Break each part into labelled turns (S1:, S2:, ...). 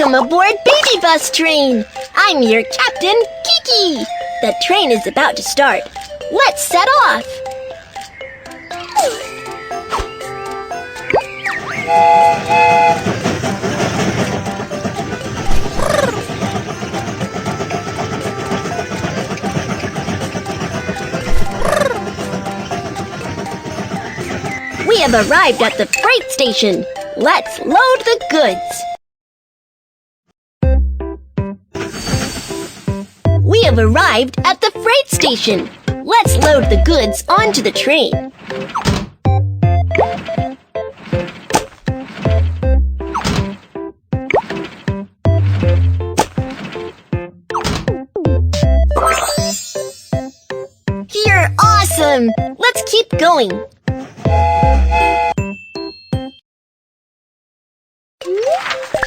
S1: Welcome aboard BabyBus train! I'm your captain, Kiki! The train is about to start. Let's set off! We have arrived at the freight station. Let's load the goods. We have arrived at the freight station. Let's load the goods onto the train. You're awesome! Let's keep going.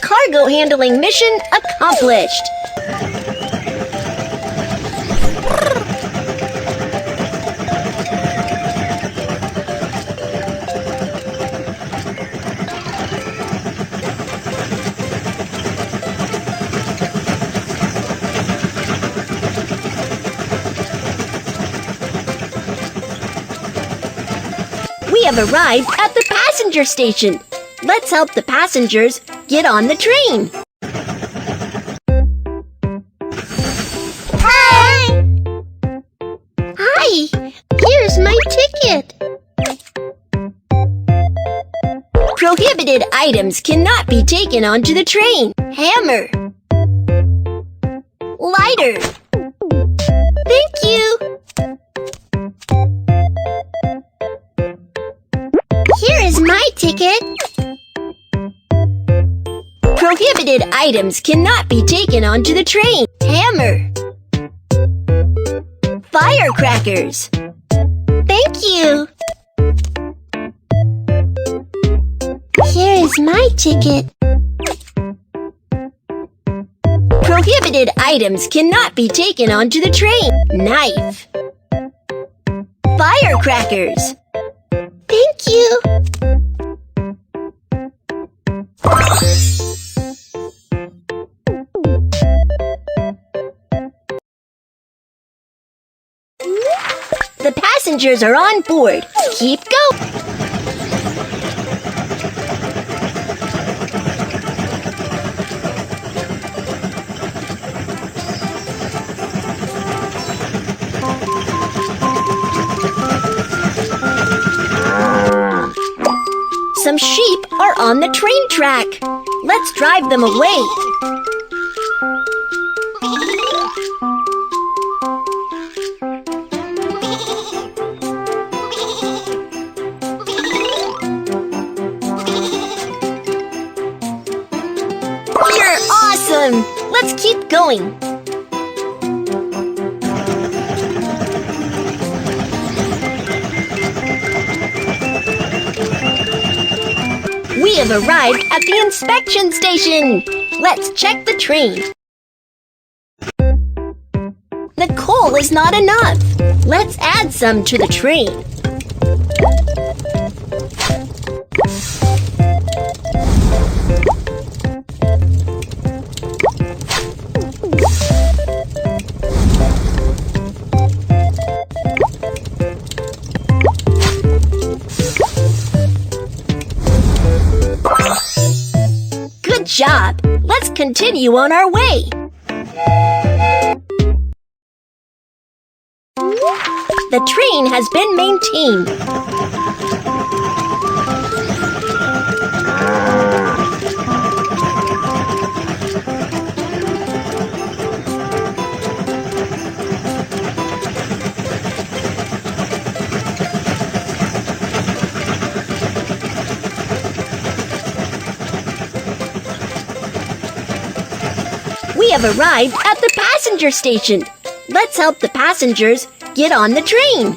S1: Cargo handling mission accomplished. We have arrived at the passenger station. Let's help the passengers get on the train. Hi! Hi! Here's my ticket. Prohibited items cannot be taken onto the train. Hammer. Lighter. Thank you. Here is my ticket. Prohibited items cannot be taken onto the train. Hammer. Firecrackers. Thank you. Here is my ticket. Prohibited items cannot be taken onto the train. Knife. Firecrackers. Thank you. The passengers are on board. Keep going. Some sheep are on the train track. Let's drive them away. You're awesome! Let's keep going. We have arrived at the inspection station. Let's check the train. The coal is not enough. Let's add some to the train. Good job! Let's continue on our way. The train has been maintained. We have arrived at the passenger station. Let's help the passengers get on the train.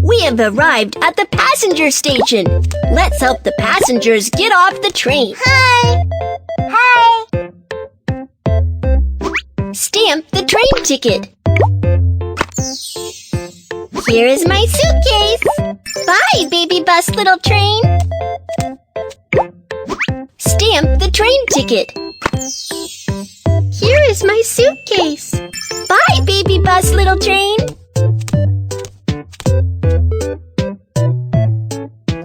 S1: We have arrived at the passenger station. Let's help the passengers get off the train. Hi! Hi! Stamp the train ticket. Here is my suitcase. Bye, BabyBus little train. stamp the train ticket. Here is my suitcase. Bye, BabyBus little train.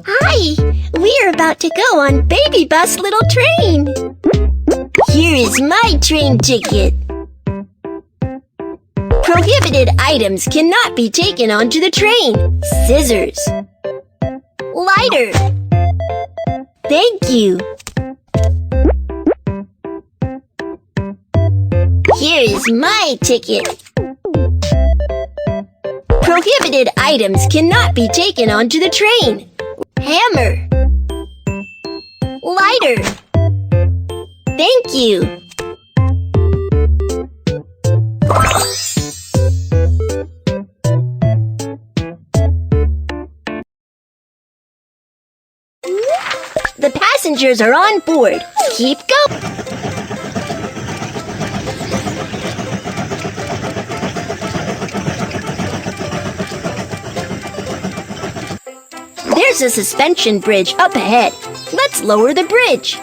S1: Hi, we're about to go on BabyBus little train. Here is my train ticket. Prohibited items cannot be taken onto the train. Scissors. Lighter. Thank you. Here is my ticket. Prohibited items cannot be taken onto the train. Hammer. Lighter. Thank you. The passengers are on board. Keep going. There's a suspension bridge up ahead. Let's lower the bridge.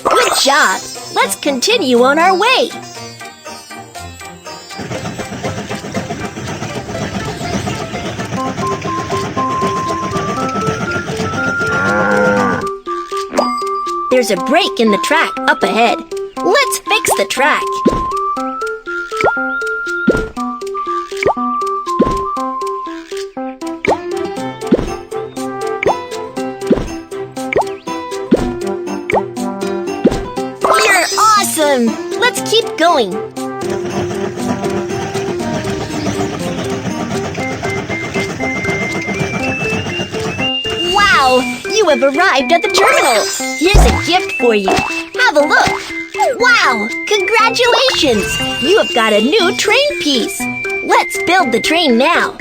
S1: Good job. Let's continue on our way. There's a break in the track up ahead. Let's fix the track. You're awesome! Let's keep going. Wow! You have arrived at the terminal. Here's a gift for you. Have a look. Wow! Congratulations! You have got a new train piece. Let's build the train now.